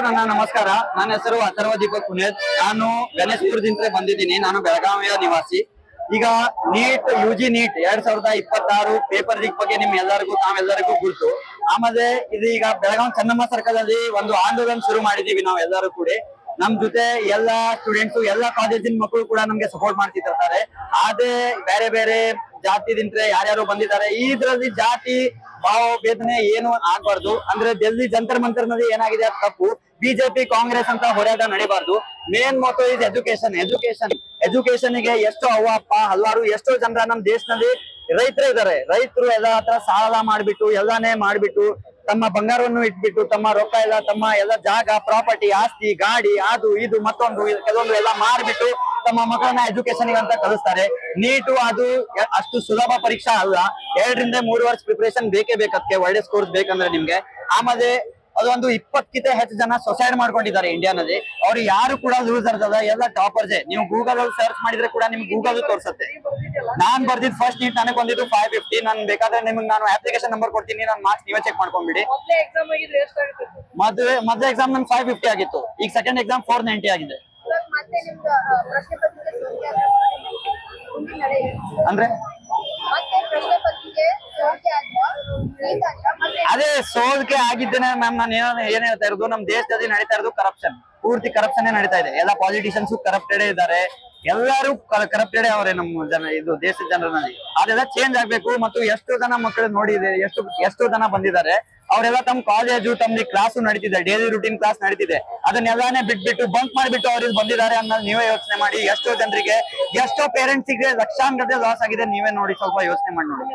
ನನ್ನ ನಮಸ್ಕಾರ. ನನ್ನ ಹೆಸರು ಅಥರ್ವ ದೀಪಕ್ ಪುನೇತ್. ನಾನು ಗಣೇಶಪುರದಿಂದ ಬಂದಿದ್ದೀನಿ. ನಾನು ಬೆಳಗಾವಿಯ ನಿವಾಸಿ. ಈಗ NEET UG NEET 2026 paper leak ಬಗ್ಗೆ ತಾವೆಲ್ಲರಿಗೂ ಗುರುತು. ಆಮೇಲೆ ಇದು ಈಗ ಬೆಳಗಾವಿ ಚೆನ್ನಮ್ಮ ಸರ್ಕಲ್ ಒಂದು ಆಂದೋಲನ ಶುರು ಮಾಡಿದೀವಿ ನಾವು ಎಲ್ಲರೂ ಕೂಡಿ. ನಮ್ ಜೊತೆ ಎಲ್ಲಾ ಸ್ಟೂಡೆಂಟ್ಸ್ ಎಲ್ಲಾ ಕಾಲೇಜಿನ ಮಕ್ಕಳು ಕೂಡ ನಮ್ಗೆ ಸಪೋರ್ಟ್ ಮಾಡ್ತಿರ್ತಾರೆ. ಅದೇ ಬೇರೆ ಬೇರೆ ಜಾತಿದಿಂದ್ರೆ ಯಾರ್ಯಾರು ಬಂದಿದ್ದಾರೆ. ಇದ್ರಲ್ಲಿ ಜಾತಿ ಭಾವ ಭೇದನೆ ಏನು ಆಗ್ಬಾರ್ದು. ಅಂದ್ರೆ ಡೆಲ್ಲಿ ಜಂತರ್ ಮಂತರ್ ನಲ್ಲಿ ಏನಾಗಿದೆ ಅದು ತಪ್ಪು. ಬಿಜೆಪಿ ಕಾಂಗ್ರೆಸ್ ಅಂತ ಹೋರಾಟ ನಡೀಬಾರ್ದು. ಮೇನ್ ಮೋಟೋ ಇಸ್ ಎಜುಕೇಶನ್ ಗೆ ಎಷ್ಟೋ ಅವ್ವಪ್ಪ ಹಲವಾರು ಎಷ್ಟೋ ಜನರ ನಮ್ ದೇಶದಲ್ಲಿ ರೈತರು ಇದಾರೆ. ರೈತರು ಎಲ್ಲಾ ಹತ್ರ ಸಾಲ ಮಾಡ್ಬಿಟ್ಟು ಎಲ್ಲಾನೇ ಮಾಡ್ಬಿಟ್ಟು ತಮ್ಮ ಬಂಗಾರವನ್ನು ಇಟ್ಬಿಟ್ಟು ತಮ್ಮ ರೊಕ್ಕ ಎಲ್ಲ ತಮ್ಮ ಎಲ್ಲ ಜಾಗ ಪ್ರಾಪರ್ಟಿ ಆಸ್ತಿ ಗಾಡಿ ಅದು ಇದು ಮತ್ತೊಂದು ಕೆಲವೊಂದು ಎಲ್ಲ ಮಾರ್ಬಿಟ್ಟು ತಮ್ಮ ಮಕ್ಕಳನ್ನ ಎಜುಕೇಶನ್ ಅಂತ ಕಲಿಸ್ತಾರೆ. ನೀಟು ಅದು ಅಷ್ಟು ಸುಲಭ ಪರೀಕ್ಷಾ ಅಲ್ಲ. 2 ರಿಂದ 3 ವರ್ಷ ಪ್ರಿಪರೇಷನ್ ಬೇಕೇ ಬೇಕದಕ್ಕೆ ಒಳ್ಳೆ ಸ್ಕೋರ್ಸ್ ಬೇಕಂದ್ರೆ ನಿಮ್ಗೆ. ಆಮೇಲೆ ಅದೊಂದು 20ಕ್ಕಿಂತ ಹೆಚ್ಚು ಜನ ಸುಸೈಡ್ ಮಾಡ್ಕೊಂಡಿದ್ದಾರೆ ಇಂಡಿಯಾನಲ್ಲಿ. ಅವ್ರು ಯಾರು ಕೂಡ ಲೂಸರ್ಸ್ ಅಲ್ಲ, ಎಲ್ಲ ಟಾಪರ್ಸ್. ನೀವು ಗೂಗಲ್ ಅಲ್ಲಿ ಸರ್ಚ್ ಮಾಡಿದ್ರೆ ಕೂಡ ನಿಮ್ಗೆ ಗೂಗಲ್ ತೋರಿಸುತ್ತೆ. ನಾನ್ ಬರ್ದಿದ್ ಫಸ್ಟ್ ನೀಟ್ ನನಗೆ ಬಂದಿದ್ದು 550. ನಾನು ಬೇಕಾದ್ರೆ ನಿಮ್ಗೆ ನಾನು ಅಪ್ಲಿಕೇಶನ್ ನಂಬರ್ ಕೊಡ್ತೀನಿ, ನನ್ನ ಮಾರ್ಕ್ಸ್ ನೀವೇ ಚೆಕ್ ಮಾಡ್ಕೊಂಡ್ಬಿಡಿ. ಮೊದಲ ಎಕ್ಸಾಮ್ ನನ್ 550 ಆಗಿತ್ತು. ಈಗ ಸೆಕೆಂಡ್ ಎಕ್ಸಾಮ್ 490 ಆಗಿದೆ. ಅಂದ್ರೆ ಅದೇ ಸೋಲ್ಕೆ ಆಗಿದ್ದೇನೆ ಮ್ಯಾಮ್. ನಾನು ಏನ್ ಹೇಳ್ತಾ ಇರೋದು, ನಮ್ ದೇಶದಲ್ಲಿ ನಡೀತಾ ಇರೋದು ಕರಪ್ಷನ್. ಪೂರ್ತಿ ಕರಪ್ಷನ್ ನಡೀತಾ ಇದೆ. ಎಲ್ಲ ಪಾಲಿಟಿಷಿಯನ್ಸ್ ಕರಪ್ಟೆಡ್ ಇದ್ದಾರೆ. ಎಲ್ಲರೂ ಕರಪ್ಟೆಡ್ ಅವರೇ ನಮ್ಮ ಇದು ದೇಶದ ಜನರಲ್ಲಿ. ಅದೆಲ್ಲ ಚೇಂಜ್ ಆಗ್ಬೇಕು. ಮತ್ತು ಎಷ್ಟೋ ಜನ ಮಕ್ಕಳು ನೋಡಿದೆ, ಎಷ್ಟೋ ಜನ ಬಂದಿದ್ದಾರೆ. ಅವರೆಲ್ಲ ತಮ್ಮ ಕಾಲೇಜು ತಮ್ಮ ಕ್ಲಾಸು ನಡೀತಿದೆ, ಡೈಲಿ ರೂಟೀನ್ ಕ್ಲಾಸ್ ನಡೀತಿದೆ. ಅದನ್ನೆಲ್ಲಾನೇ ಬಿಟ್ಬಿಟ್ಟು ಬಂಕ್ ಮಾಡಿಬಿಟ್ಟು ಅವ್ರಿಗೆ ಬಂದಿದ್ದಾರೆ ಅನ್ನೋದು ನೀವೇ ಯೋಚನೆ ಮಾಡಿ. ಎಷ್ಟೋ ಜನರಿಗೆ ಎಷ್ಟೋ ಪೇರೆಂಟ್ಸ್ ಗೆ ಲಕ್ಷಾಂಗಟ್ಟಲೆ ಲಾಸ್ ಆಗಿದೆ. ನೀವೇ ನೋಡಿ, ಸ್ವಲ್ಪ ಯೋಚನೆ ಮಾಡಿ ನೋಡಿ.